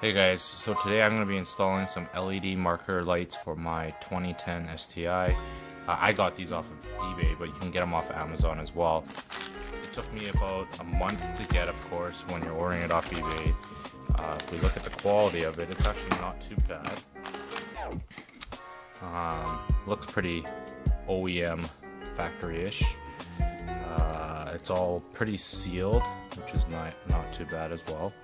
Hey guys, so today I'm going to be installing some LED marker lights for my 2010 STI. I got these off of eBay, but you can get them off of Amazon as well. It took me about a month to get, of course, when you're ordering it off eBay. If we look at the quality of it, it's actually not too bad. Looks pretty OEM factory-ish. It's all pretty sealed, which is not too bad as well.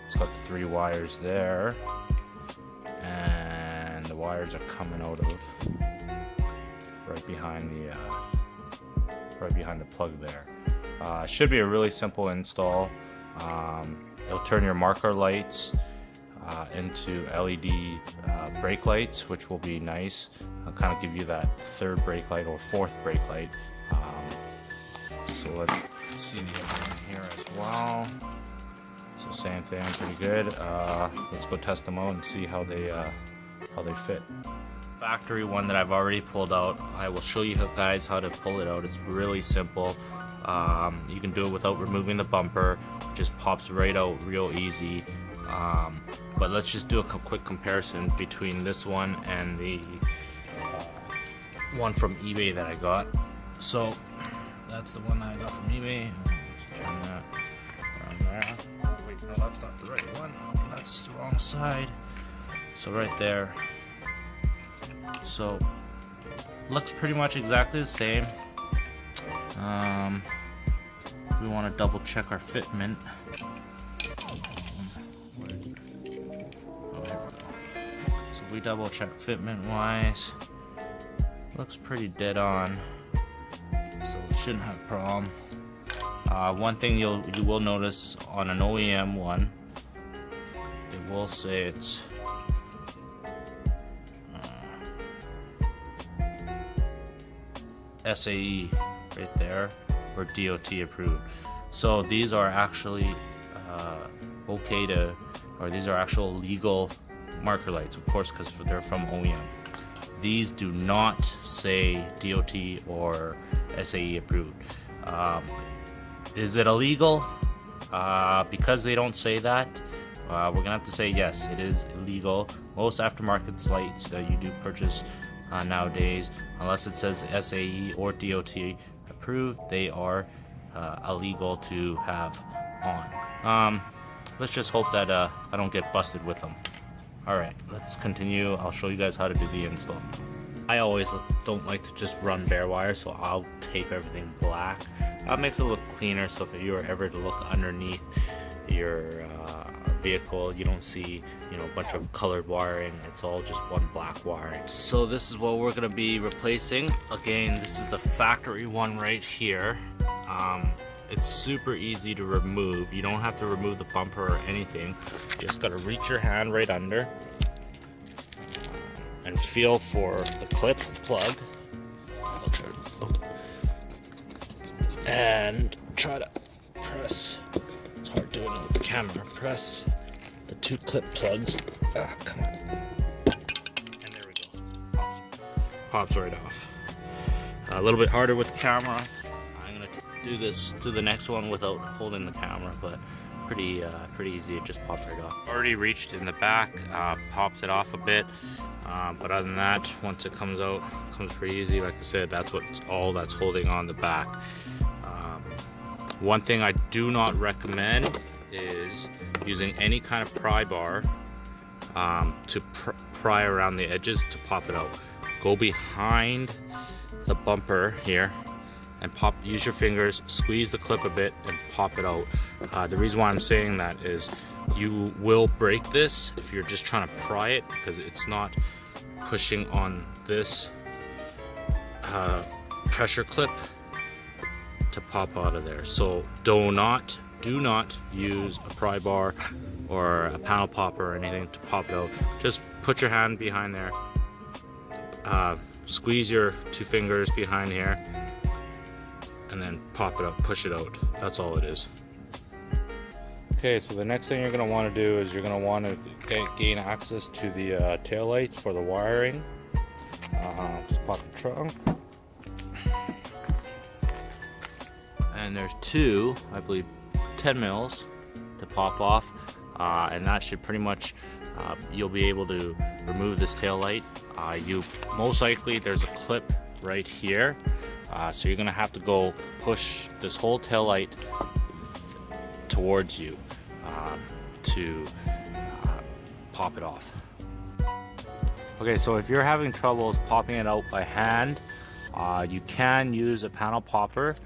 It's got the 3 wires there, and the wires are coming out of right behind the plug there. Should be a really simple install. It'll turn your marker lights into LED brake lights, which will be nice. It'll kind of give you that 3rd brake light or 4th brake light. So let's see the other one here as well. So same thing, pretty good. Let's go test them out and see how they fit. Factory one that I've already pulled out. I will show you guys how to pull it out. It's really simple. You can do it without removing the bumper. It just pops right out real easy. But let's just do a quick comparison between this one and the one from eBay that I got. So that's the one that I got from eBay. Let's turn that around there. Wait, no, that's not the right one. That's the wrong side. So right there. So looks pretty much exactly the same. If we want to double check our fitment. So we double check fitment wise. Looks pretty dead on. So we shouldn't have a problem. One thing you will notice on an OEM one, it will say it's SAE right there, or DOT approved. So these are actually okay to, or these are actual legal marker lights, of course, because they're from OEM. These do not say DOT or SAE approved. Is it illegal? Because they don't say that, we're gonna have to say yes, it is illegal. Most aftermarket lights that you do purchase nowadays, unless it says SAE or DOT approved, they are illegal to have on. Let's just hope that I don't get busted with them. Alright, let's continue. I'll show you guys how to do the install. I always don't like to just run bare wire, so I'll tape everything black. That makes it look cleaner, so if you were ever to look underneath your vehicle, you don't see, a bunch of colored wiring. It's all just one black wiring. So this is what we're going to be replacing. Again, this is the factory one right here. It's super easy to remove. You don't have to remove the bumper or anything. You just got to reach your hand right under and feel for the clip plug. And try to press. It's hard doing it with the camera. Press the 2 clip plugs. Come on. And there we go. Pops right off. A little bit harder with the camera. I'm gonna do the next one without holding the camera, but pretty easy. It just popped right off. Already reached in the back, popped it off a bit. But other than that, once it comes out, it comes pretty easy. Like I said, that's all that's holding on the back. One thing I do not recommend is using any kind of pry bar to pry around the edges to pop it out. Go behind the bumper here and use your fingers, squeeze the clip a bit and pop it out. The reason why I'm saying that is you will break this if you're just trying to pry it, because it's not pushing on this pressure clip to pop out of there. So do not use a pry bar or a panel popper or anything to pop it out. Just put your hand behind there, squeeze your 2 fingers behind here, and then pop it out, push it out. That's all it is. Okay, so the next thing you're going to want to do is you're going to want to gain access to the tail lights for the wiring. Just pop the trunk. And there's 2, I believe, 10 mils to pop off. and that should pretty much, you'll be able to remove this tail light. You most likely, there's a clip right here, so you're gonna have to go push this whole tail light towards you to pop it off. Okay, so if you're having troubles popping it out by hand, you can use a panel popper.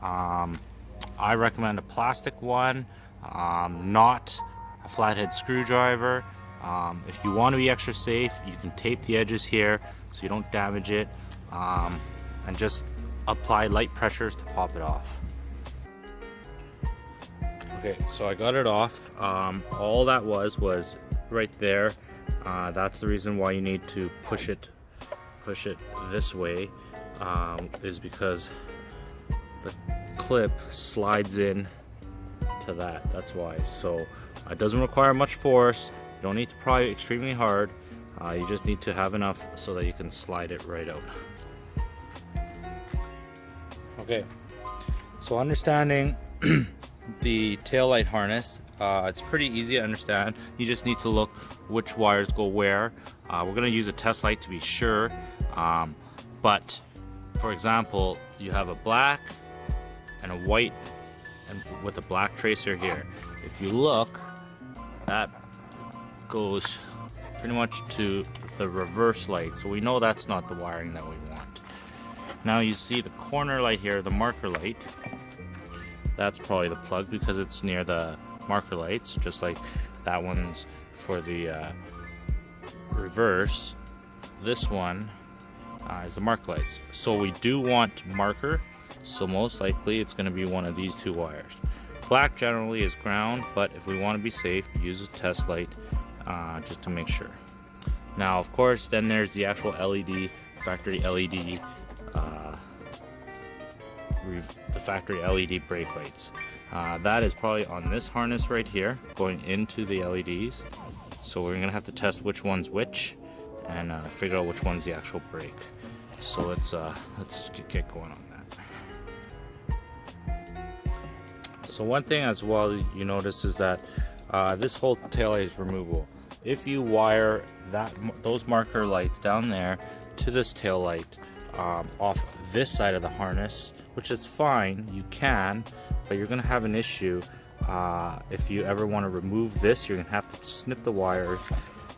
I recommend a plastic one, not a flathead screwdriver. If you want to be extra safe, you can tape the edges here so you don't damage it, and just apply light pressures to pop it off. Okay, so I got it off. All that was right there. That's the reason why you need to push it this way, is because the clip slides in to that. That's why. So it doesn't require much force. You don't need to pry extremely hard. You just need to have enough so that you can slide it right out. Okay, so understanding the taillight harness, it's pretty easy to understand. You just need to look which wires go where. We're going to use a test light to be sure, but for example, you have a black and a white and with a black tracer here. If you look, that goes pretty much to the reverse light, so we know that's not the wiring that we want. Now you see the corner light here, the marker light. That's probably the plug because it's near the marker lights, just like that one's for the reverse. This one is the marker lights. So we do want marker, so most likely it's going to be one of these two wires. Black generally is ground, but if we want to be safe, use a test light just to make sure. Now of course then there's the actual LED, factory LED, the factory LED brake lights. That is probably on this harness right here going into the LEDs, so we're gonna have to test which one's which and figure out which one's the actual brake. So let's get going on that. So one thing as well you notice is that this whole taillight is removable. If you wire those marker lights down there to this tail light off this side of the harness, which is fine, you can, but you're gonna have an issue if you ever want to remove this. You're gonna have to snip the wires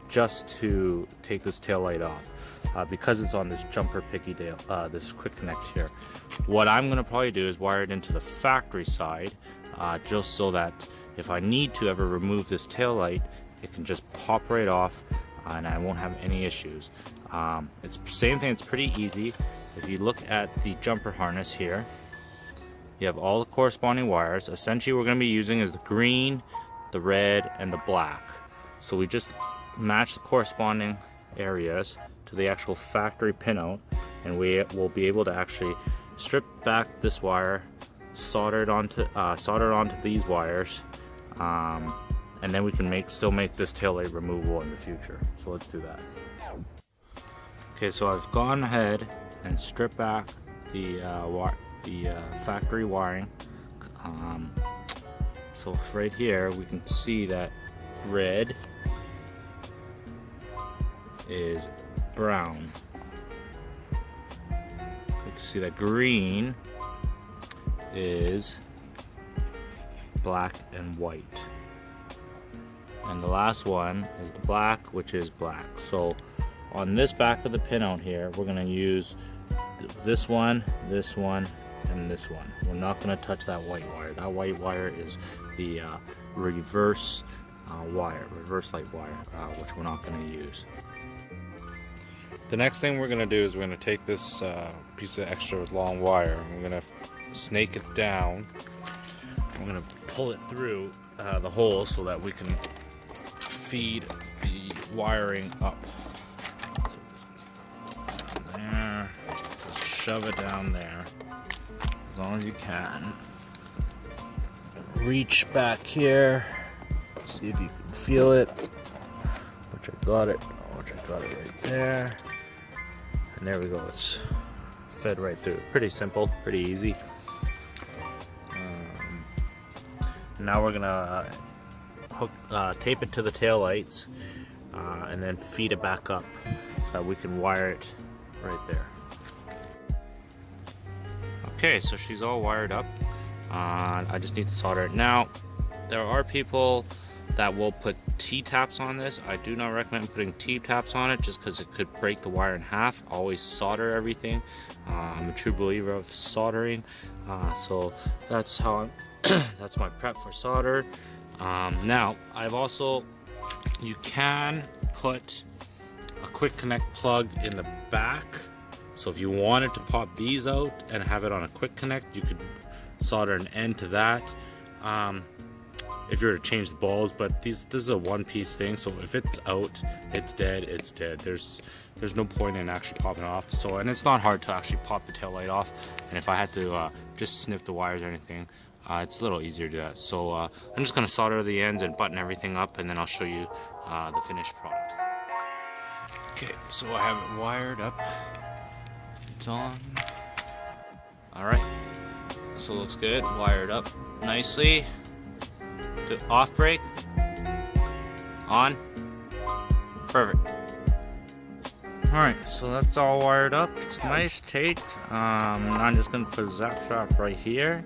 just to take this tail light off, because it's on this jumper picky tail, this quick connect here. What I'm gonna probably do is wire it into the factory side, just so that if I need to ever remove this tail light, it can just pop right off and I won't have any issues. It's the same thing, it's pretty easy. If you look at the jumper harness here, you have all the corresponding wires. Essentially what we're going to be using is the green, the red, and the black. So we just match the corresponding areas to the actual factory pinout, and we will be able to actually strip back this wire, solder it onto these wires, and then we can still make this taillight removable in the future. So let's do that. Okay, so I've gone ahead and stripped back the factory wiring. So right here we can see that red is brown. We can see that green is black and white. And the last one is the black, which is black. So on this back of the pinout here, we're going to use this one, and this one. We're not going to touch that white wire. That white wire is the reverse light wire, which we're not going to use. The next thing we're going to do is we're going to take this piece of extra long wire and we're going to snake it down. We're going to pull it through the hole so that we can feed the wiring up. So there, just shove it down there as long as you can. Reach back here, see if you can feel it, which I got it right there. And there we go, it's fed right through. Pretty simple, pretty easy. Now we're gonna tape it to the tail lights, and then feed it back up so that we can wire it right there. Okay, so she's all wired up. I just need to solder it. Now, there are people that will put T-taps on this. I do not recommend putting T-taps on it just because it could break the wire in half. Always solder everything. I'm a true believer of soldering. So that's how that's my prep for solder. Now, you can put a quick connect plug in the back. So if you wanted to pop these out and have it on a quick connect, you could solder an end to that. If you were to change the balls, but this is a one-piece thing, so if it's out, it's dead, it's dead. There's no point in actually popping it off. So, and it's not hard to actually pop the tail light off. And if I had to just snip the wires or anything, it's a little easier to do that. So I'm just gonna solder the ends and button everything up, and then I'll show you the finished product. Okay, so I have it wired up. It's on. All right, so it looks good, wired up nicely. Good. Off brake, on, perfect. All right, so that's all wired up. It's nice, tight. I'm just gonna put a zap strap right here.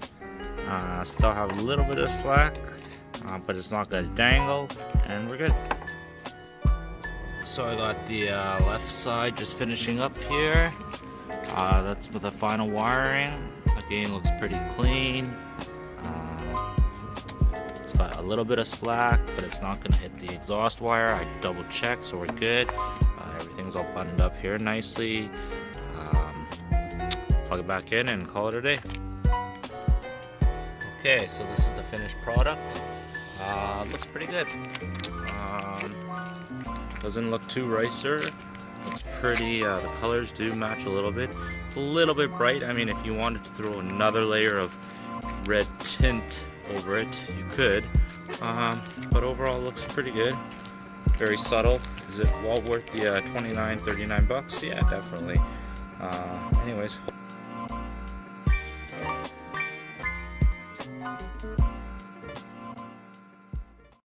Still have a little bit of slack, but it's not gonna dangle, and we're good. So I got the left side just finishing up here. That's with the final wiring. Again, looks pretty clean. It's got a little bit of slack, but it's not gonna hit the exhaust wire. I double checked, so we're good. Everything's all buttoned up here nicely. Plug it back in and call it a day. Okay, so this is the finished product. Looks pretty good. Doesn't look too racer. Looks pretty. The colors do match a little bit. It's a little bit bright. I mean, if you wanted to throw another layer of red tint over it, you could. But overall, it looks pretty good. Very subtle. Is it well worth the $29-39? Yeah, definitely. Anyways.